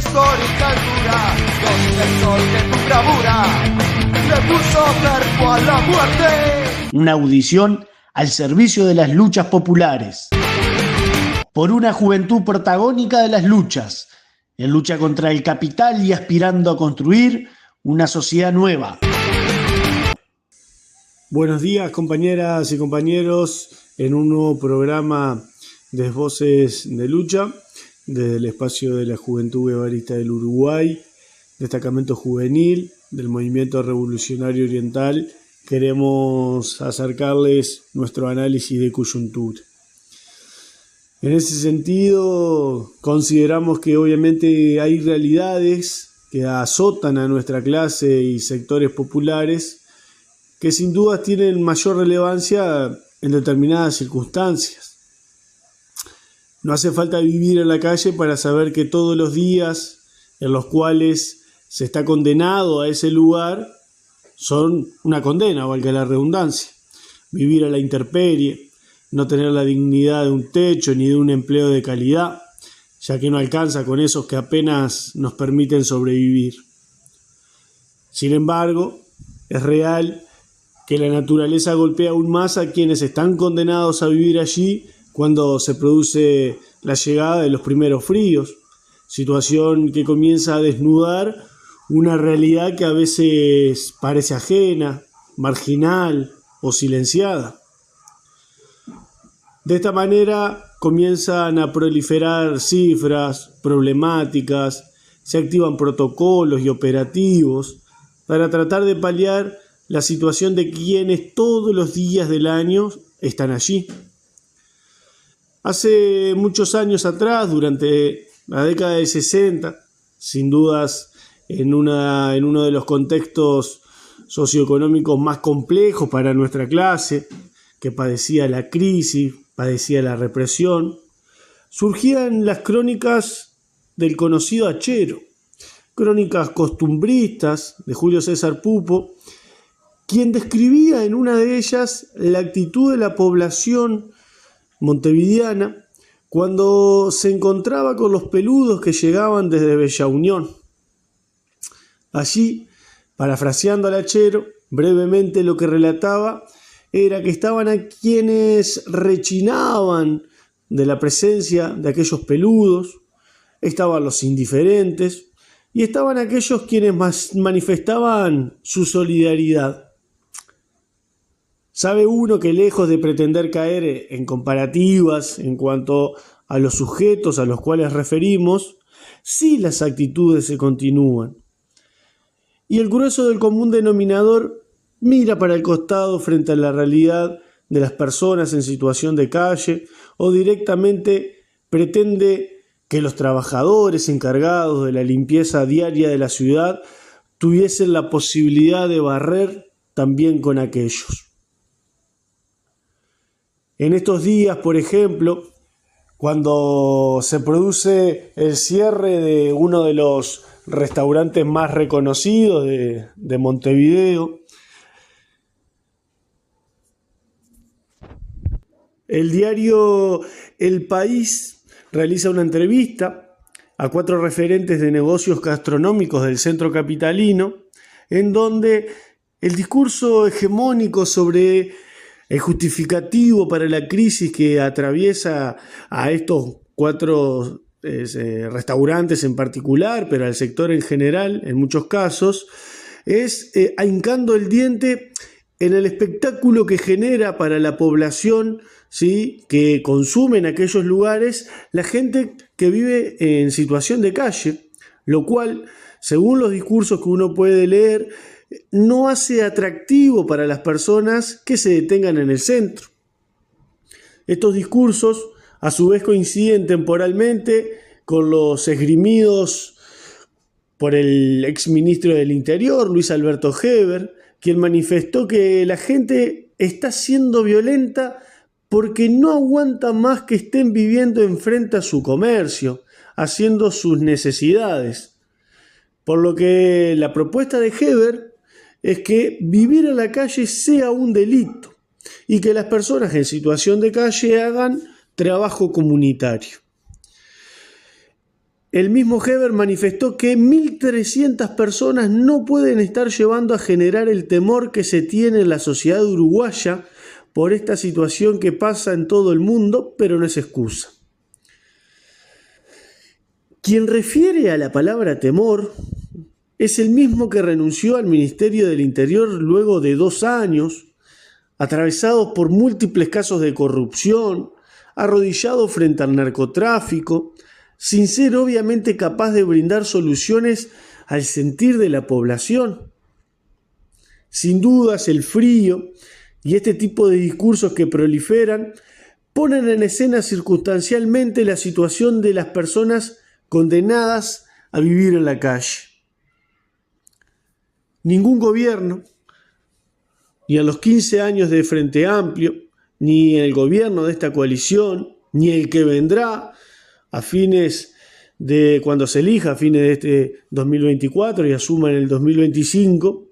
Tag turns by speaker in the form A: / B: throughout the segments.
A: histórica altura, donde el sol de tu bravura le puso cerco a la muerte.
B: Una audición al servicio de las luchas populares. Por una juventud protagónica de las luchas, en lucha contra el capital y aspirando a construir una sociedad nueva.
C: Buenos días, compañeras y compañeros, en un nuevo programa de Voces de Lucha, desde el espacio de la Juventud Guevarista del Uruguay, destacamento juvenil del Movimiento Revolucionario Oriental. Queremos acercarles nuestro análisis de coyuntura. En ese sentido, consideramos que obviamente hay realidades que azotan a nuestra clase y sectores populares que sin duda tienen mayor relevancia en determinadas circunstancias. No hace falta vivir en la calle para saber que todos los días en los cuales se está condenado a ese lugar son una condena, valga la redundancia. Vivir a la intemperie, no tener la dignidad de un techo ni de un empleo de calidad, ya que no alcanza con esos que apenas nos permiten sobrevivir. Sin embargo, es real que la naturaleza golpea aún más a quienes están condenados a vivir allí cuando se produce la llegada de los primeros fríos, situación que comienza a desnudar una realidad que a veces parece ajena, marginal o silenciada. De esta manera comienzan a proliferar cifras, problemáticas, se activan protocolos y operativos para tratar de paliar la situación de quienes todos los días del año están allí. Hace muchos años atrás, durante la década del 60, sin dudas en uno de los contextos socioeconómicos más complejos para nuestra clase, que padecía la crisis, padecía la represión, surgían las crónicas del conocido hachero, crónicas costumbristas de Julio César Pupo, quien describía en una de ellas la actitud de la población montevideana cuando se encontraba con los peludos que llegaban desde Bella Unión. Allí, parafraseando al hachero, brevemente lo que relataba era que estaban a quienes rechinaban de la presencia de aquellos peludos, estaban los indiferentes y estaban aquellos quienes manifestaban su solidaridad. Sabe uno que lejos de pretender caer en comparativas en cuanto a los sujetos a los cuales referimos, sí las actitudes se continúan. Y el grueso del común denominador mira para el costado frente a la realidad de las personas en situación de calle o directamente pretende que los trabajadores encargados de la limpieza diaria de la ciudad tuviesen la posibilidad de barrer también con aquellos. En estos días, por ejemplo, cuando se produce el cierre de uno de los restaurantes más reconocidos de Montevideo, el diario El País realiza una entrevista a 4 referentes de negocios gastronómicos del centro capitalino, en donde el discurso hegemónico sobre el justificativo para la crisis que atraviesa a estos 4 restaurantes en particular, pero al sector en general, en muchos casos, es ahincando el diente en el espectáculo que genera para la población, ¿sí?, que consume en aquellos lugares la gente que vive en situación de calle, lo cual, según los discursos que uno puede leer, no hace atractivo para las personas que se detengan en el centro. Estos discursos, a su vez, coinciden temporalmente con los esgrimidos por el exministro del Interior, Luis Alberto Heber, quien manifestó que la gente está siendo violenta porque no aguanta más que estén viviendo enfrente a su comercio, haciendo sus necesidades. Por lo que la propuesta de Heber es que vivir en la calle sea un delito y que las personas en situación de calle hagan trabajo comunitario. el mismo Heber manifestó que 1.300 personas no pueden estar llevando a generar el temor que se tiene en la sociedad uruguaya por esta situación que pasa en todo el mundo, pero no es excusa. Quien refiere a la palabra temor es el mismo que renunció al Ministerio del Interior luego de 2 años, atravesados por múltiples casos de corrupción, arrodillado frente al narcotráfico, sin ser obviamente capaz de brindar soluciones al sentir de la población. Sin dudas, el frío y este tipo de discursos que proliferan ponen en escena circunstancialmente la situación de las personas condenadas a vivir en la calle. Ningún gobierno, ni a los 15 años de Frente Amplio, ni el gobierno de esta coalición, ni el que vendrá a fines de cuando se elija, a fines de este 2024 y asuma en el 2025,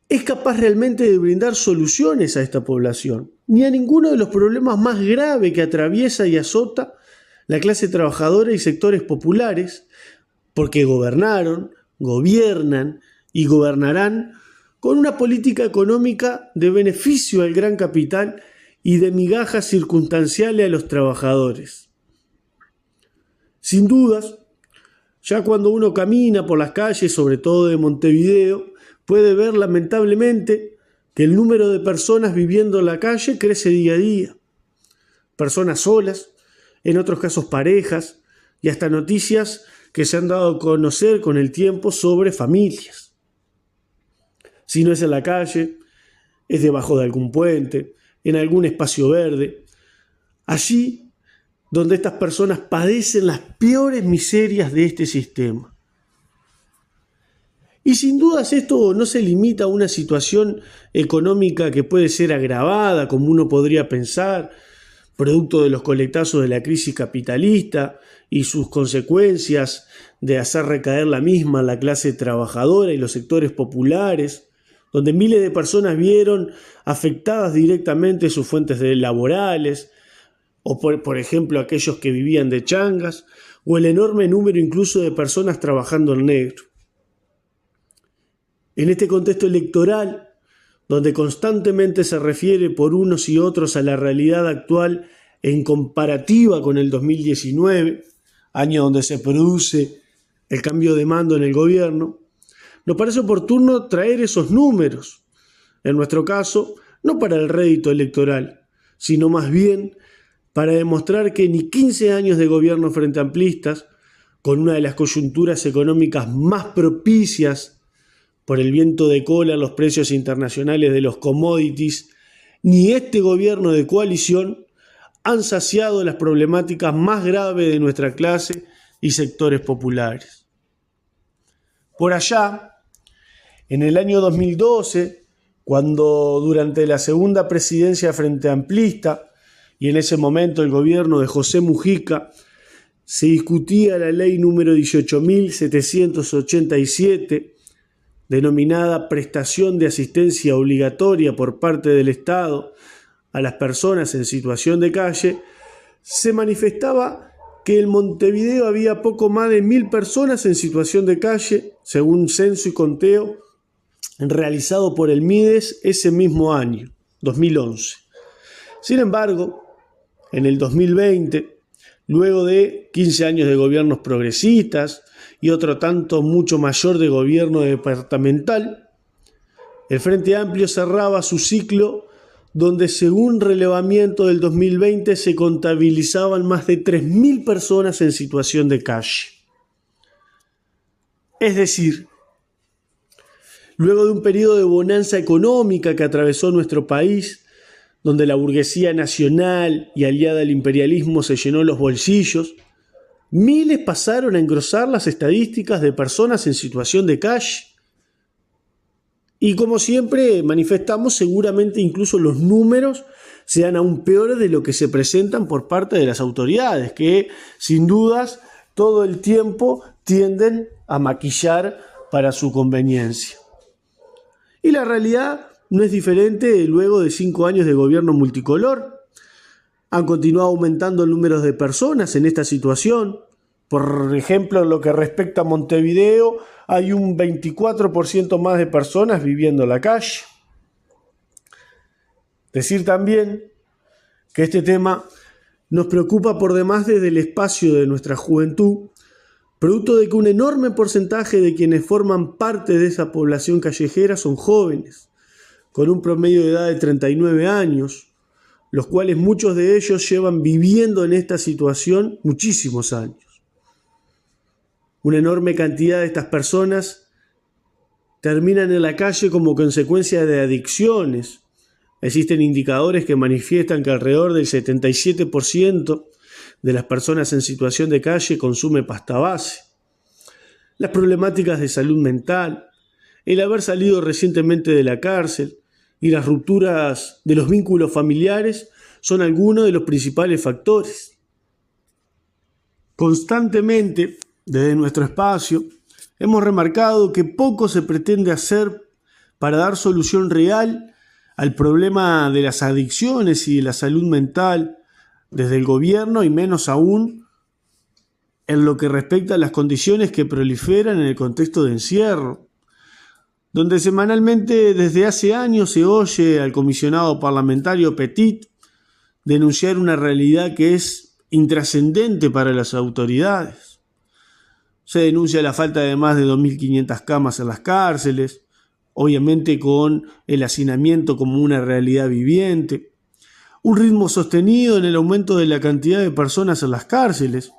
C: es capaz realmente de brindar soluciones a esta población, ni a ninguno de los problemas más graves que atraviesa y azota la clase trabajadora y sectores populares, porque gobernaron, gobiernan y gobernarán con una política económica de beneficio al gran capital y de migajas circunstanciales a los trabajadores. Sin dudas, ya cuando uno camina por las calles, sobre todo de Montevideo, puede ver lamentablemente que el número de personas viviendo en la calle crece día a día. Personas solas, en otros casos parejas, y hasta noticias que se han dado a conocer con el tiempo sobre familias. Si no es en la calle, es debajo de algún puente, en algún espacio verde, allí donde estas personas padecen las peores miserias de este sistema. Y sin dudas esto no se limita a una situación económica que puede ser agravada, como uno podría pensar, producto de los coletazos de la crisis capitalista y sus consecuencias de hacer recaer la misma en la clase trabajadora y los sectores populares, donde miles de personas vieron afectadas directamente sus fuentes laborales, o por ejemplo aquellos que vivían de changas, o el enorme número incluso de personas trabajando en negro. En este contexto electoral, donde constantemente se refiere por unos y otros a la realidad actual en comparativa con el 2019, año donde se produce el cambio de mando en el gobierno, nos parece oportuno traer esos números, en nuestro caso, no para el rédito electoral, sino más bien para demostrar que ni 15 años de gobierno frente amplistas, con una de las coyunturas económicas más propicias por el viento de cola en los precios internacionales de los commodities, ni este gobierno de coalición han saciado las problemáticas más graves de nuestra clase y sectores populares. Por allá, en el año 2012, cuando durante la segunda presidencia frente amplista, y en ese momento el gobierno de José Mujica, se discutía la ley número 18.787, denominada Prestación de Asistencia Obligatoria por parte del Estado a las personas en situación de calle, se manifestaba que en Montevideo había poco más de 1.000 personas en situación de calle, según censo y conteo realizado por el MIDES ese mismo año, 2011. Sin embargo, en el 2020, luego de 15 años de gobiernos progresistas y otro tanto mucho mayor de gobierno departamental, el Frente Amplio cerraba su ciclo donde, según relevamiento del 2020, se contabilizaban más de 3.000 personas en situación de calle. Es decir, luego de un periodo de bonanza económica que atravesó nuestro país, donde la burguesía nacional y aliada al imperialismo se llenó los bolsillos, miles pasaron a engrosar las estadísticas de personas en situación de calle. Y como siempre manifestamos, seguramente incluso los números sean aún peores de lo que se presentan por parte de las autoridades, que sin dudas todo el tiempo tienden a maquillar para su conveniencia. Y la realidad no es diferente luego de 5 años de gobierno multicolor. Han continuado aumentando el número de personas en esta situación, Por ejemplo, en lo que respecta a Montevideo, hay un 24% más de personas viviendo en la calle. Decir también que este tema nos preocupa por demás desde el espacio de nuestra juventud, producto de que un enorme porcentaje de quienes forman parte de esa población callejera son jóvenes, con un promedio de edad de 39 años, los cuales muchos de ellos llevan viviendo en esta situación muchísimos años. Una enorme cantidad de estas personas terminan en la calle como consecuencia de adicciones. Existen indicadores que manifiestan que alrededor del 77% de las personas en situación de calle consume pasta base. Las problemáticas de salud mental, el haber salido recientemente de la cárcel y las rupturas de los vínculos familiares son algunos de los principales factores. Constantemente, desde nuestro espacio, hemos remarcado que poco se pretende hacer para dar solución real al problema de las adicciones y de la salud mental desde el gobierno, y menos aún en lo que respecta a las condiciones que proliferan en el contexto de encierro, donde semanalmente desde hace años se oye al comisionado parlamentario Petit denunciar una realidad que es intrascendente para las autoridades. Se denuncia la falta de más de 2.500 camas en las cárceles, obviamente con el hacinamiento como una realidad viviente, un ritmo sostenido en el aumento de la cantidad de personas en las cárceles.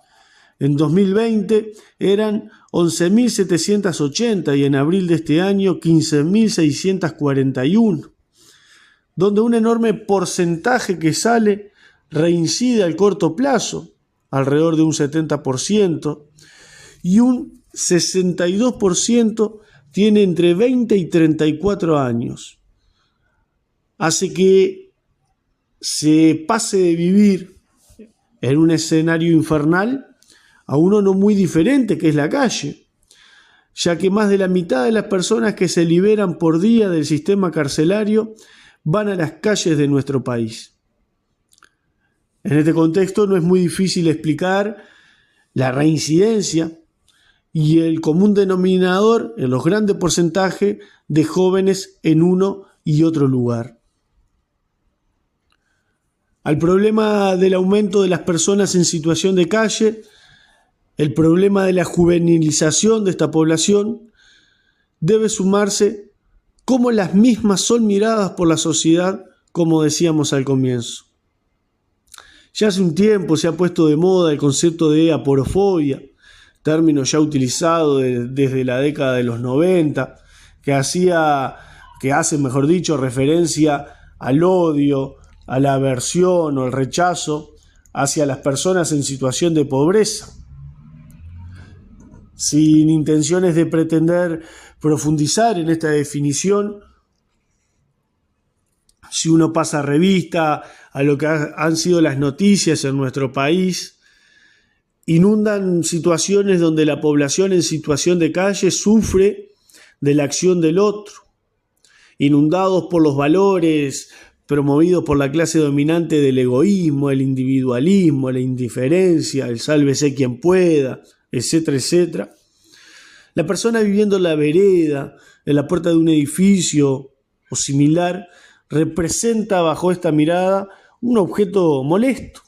C: En 2020 eran 11.780 y en abril de este año 15.641, donde un enorme porcentaje que sale reincide al corto plazo, alrededor de un 70%, y un 62% tiene entre 20 y 34 años. Hace que se pase de vivir en un escenario infernal a uno no muy diferente, que es la calle, ya que más de la mitad de las personas que se liberan por día del sistema carcelario van a las calles de nuestro país. En este contexto no es muy difícil explicar la reincidencia y el común denominador en los grandes porcentajes de jóvenes en uno y otro lugar. Al problema del aumento de las personas en situación de calle, el problema de la juvenilización de esta población, debe sumarse cómo las mismas son miradas por la sociedad, como decíamos al comienzo. Ya hace un tiempo se ha puesto de moda el concepto de aporofobia, término ya utilizado desde la década de los 90, que hace referencia al odio, a la aversión o el rechazo hacia las personas en situación de pobreza. Sin intenciones de pretender profundizar en esta definición, si uno pasa revista a lo que han sido las noticias en nuestro país, inundan situaciones donde la población en situación de calle sufre de la acción del otro, inundados por los valores promovidos por la clase dominante del egoísmo, el individualismo, la indiferencia, el sálvese quien pueda, etcétera, etcétera. La persona viviendo en la vereda, en la puerta de un edificio o similar, representa bajo esta mirada un objeto molesto,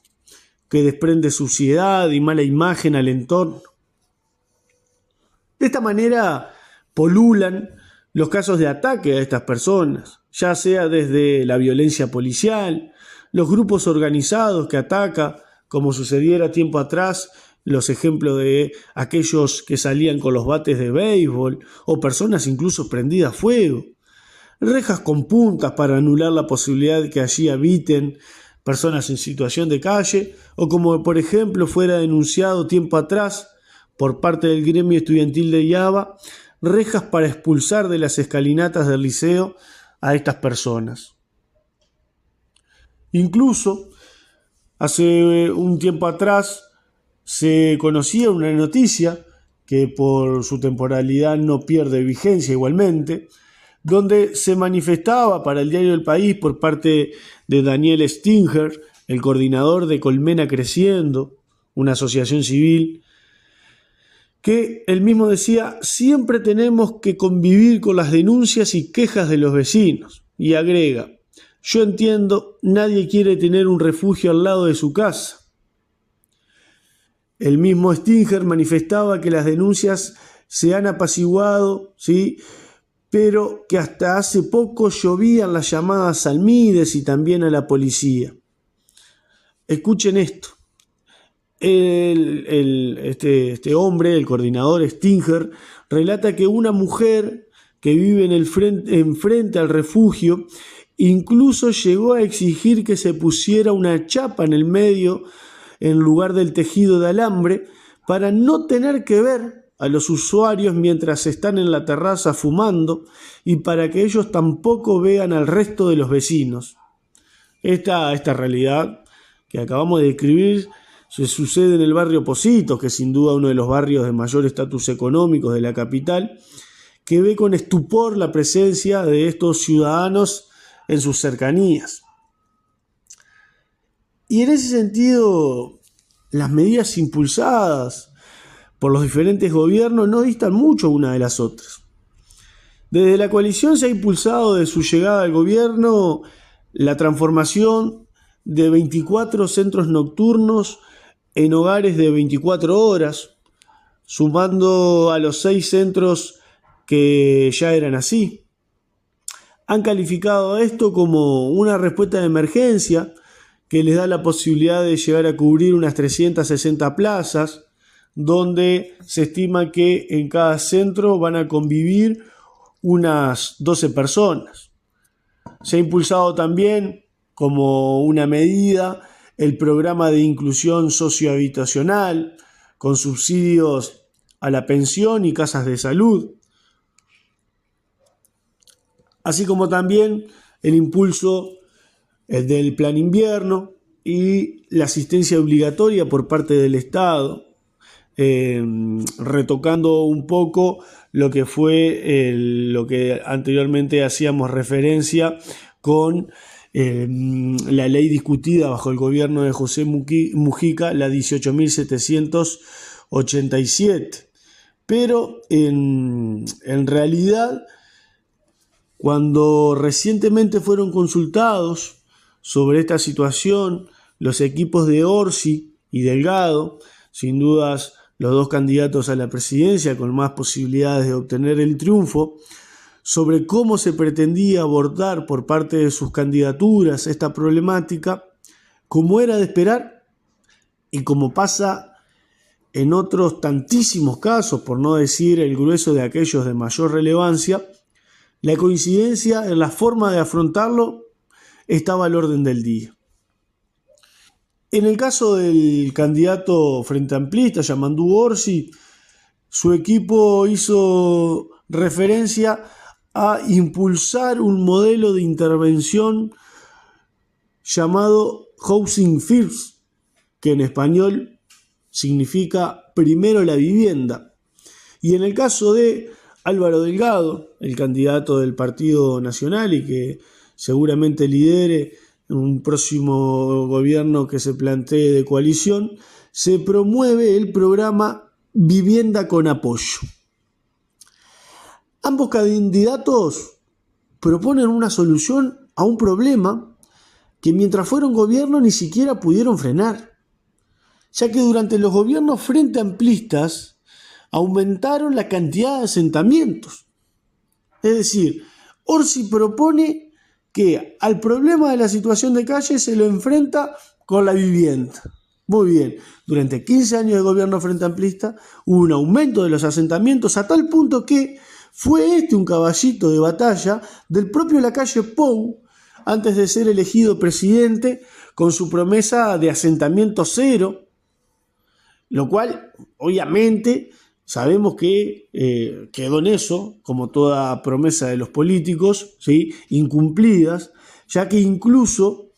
C: que desprende suciedad y mala imagen al entorno. De esta manera polulan los casos de ataque a estas personas, ya sea desde la violencia policial, los grupos organizados que atacan, como sucediera tiempo atrás, los ejemplos de aquellos que salían con los bates de béisbol, o personas incluso prendidas a fuego, rejas con puntas para anular la posibilidad de que allí habiten personas en situación de calle, o como por ejemplo fuera denunciado tiempo atrás por parte del gremio estudiantil de Iaba, rejas para expulsar de las escalinatas del liceo a estas personas. Incluso hace un tiempo atrás se conocía una noticia que por su temporalidad no pierde vigencia igualmente, donde se manifestaba para el diario El País por parte de Daniel Stinger, el coordinador de Colmena Creciendo, una asociación civil, que él mismo decía: siempre tenemos que convivir con las denuncias y quejas de los vecinos. Y agrega: yo entiendo, nadie quiere tener un refugio al lado de su casa. El mismo Stinger manifestaba que las denuncias se han apaciguado, ¿sí?, pero que hasta hace poco llovían las llamadas al MIDES y también a la policía. Escuchen esto. Este hombre, el coordinador Stinger, relata que una mujer que vive enfrente al refugio incluso llegó a exigir que se pusiera una chapa en el medio en lugar del tejido de alambre para no tener que ver a los usuarios mientras están en la terraza fumando y para que ellos tampoco vean al resto de los vecinos. Esta realidad que acabamos de describir se sucede en el barrio Pocitos, que es sin duda uno de los barrios de mayor estatus económico de la capital, que ve con estupor la presencia de estos ciudadanos en sus cercanías. Y en ese sentido, las medidas impulsadas por los diferentes gobiernos no distan mucho una de las otras. Desde la coalición se ha impulsado de su llegada al gobierno la transformación de 24 centros nocturnos en hogares de 24 horas, sumando a los 6 centros que ya eran así. Han calificado esto como una respuesta de emergencia que les da la posibilidad de llegar a cubrir unas 360 plazas, donde se estima que en cada centro van a convivir unas 12 personas. Se ha impulsado también como una medida el programa de inclusión sociohabitacional, con subsidios a la pensión y casas de salud, así como también el impulso del plan invierno y la asistencia obligatoria por parte del Estado, retocando un poco lo que fue lo que anteriormente hacíamos referencia con la ley discutida bajo el gobierno de José Mujica, la 18.787. Pero en realidad, cuando recientemente fueron consultados sobre esta situación los equipos de Orsi y Delgado, sin dudas los dos candidatos a la presidencia con más posibilidades de obtener el triunfo, sobre cómo se pretendía abordar por parte de sus candidaturas esta problemática, como era de esperar y como pasa en otros tantísimos casos, por no decir el grueso de aquellos de mayor relevancia, la coincidencia en la forma de afrontarlo estaba al orden del día. En el caso del candidato frente amplista, Yamandu Orsi, su equipo hizo referencia a impulsar un modelo de intervención llamado Housing First, que en español significa primero la vivienda. Y en el caso de Álvaro Delgado, el candidato del Partido Nacional y que seguramente lidere un próximo gobierno que se plantee de coalición, se promueve el programa Vivienda con Apoyo. Ambos candidatos proponen una solución a un problema que mientras fueron gobierno ni siquiera pudieron frenar, ya que durante los gobiernos frente amplistas aumentaron la cantidad de asentamientos. Es decir, Orsi propone que al problema de la situación de calle se lo enfrenta con la vivienda. Muy bien, durante 15 años de gobierno frente amplista hubo un aumento de los asentamientos a tal punto que fue un caballito de batalla del propio Lacalle Pou antes de ser elegido presidente con su promesa de asentamiento cero, lo cual obviamente sabemos que quedó en eso, como toda promesa de los políticos, ¿sí?, incumplidas, ya que incluso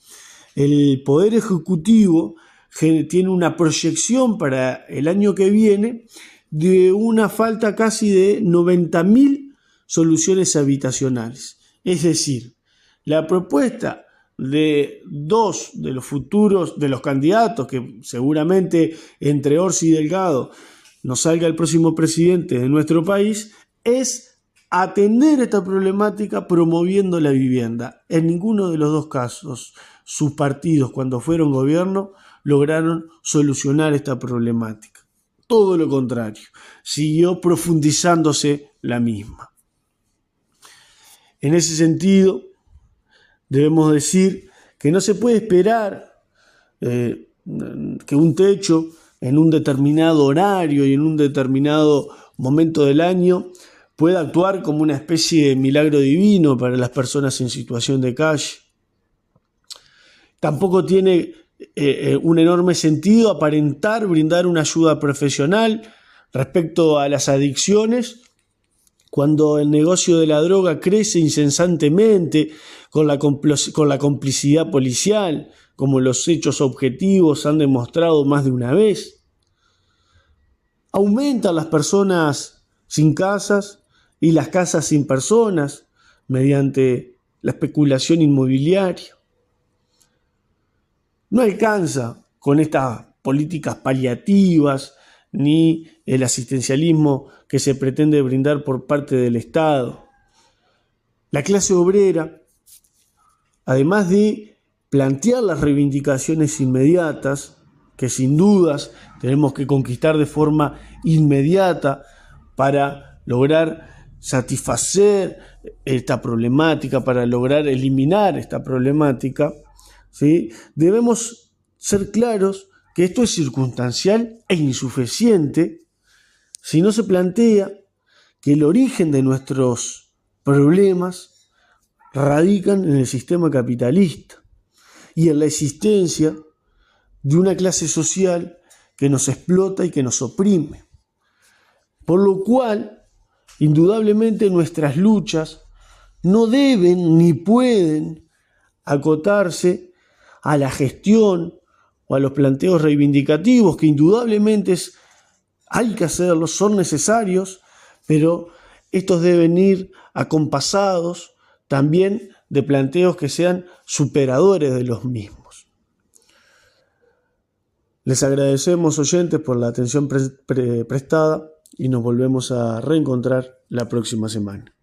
C: el Poder Ejecutivo tiene una proyección para el año que viene de una falta casi de 90.000 soluciones habitacionales. Es decir, la propuesta de dos de los futuros, de los candidatos, que seguramente entre Orsi y Delgado nos salga el próximo presidente de nuestro país es atender esta problemática promoviendo la vivienda. En ninguno de los dos casos, sus partidos, cuando fueron gobierno, lograron solucionar esta problemática. Todo lo contrario, siguió profundizándose la misma. En ese sentido, debemos decir que no se puede esperar que un techo en un determinado horario y en un determinado momento del año pueda actuar como una especie de milagro divino para las personas en situación de calle. Tampoco tiene un enorme sentido aparentar brindar una ayuda profesional respecto a las adicciones cuando el negocio de la droga crece incesantemente con la complicidad policial, como los hechos objetivos han demostrado más de una vez. Aumentan las personas sin casas y las casas sin personas mediante la especulación inmobiliaria. No alcanza con estas políticas paliativas ni el asistencialismo que se pretende brindar por parte del Estado. La clase obrera, además de plantear las reivindicaciones inmediatas, que sin dudas tenemos que conquistar de forma inmediata para lograr satisfacer esta problemática, para lograr eliminar esta problemática, ¿sí? Debemos ser claros que esto es circunstancial e insuficiente si no se plantea que el origen de nuestros problemas radican en el sistema capitalista y en la existencia de una clase social que nos explota y que nos oprime. Por lo cual, indudablemente nuestras luchas no deben ni pueden acotarse a la gestión o a los planteos reivindicativos, que indudablemente hay que hacerlos, son necesarios, pero estos deben ir acompasados también de planteos que sean superadores de los mismos. Les agradecemos, oyentes, por la atención prestada y nos volvemos a reencontrar la próxima semana.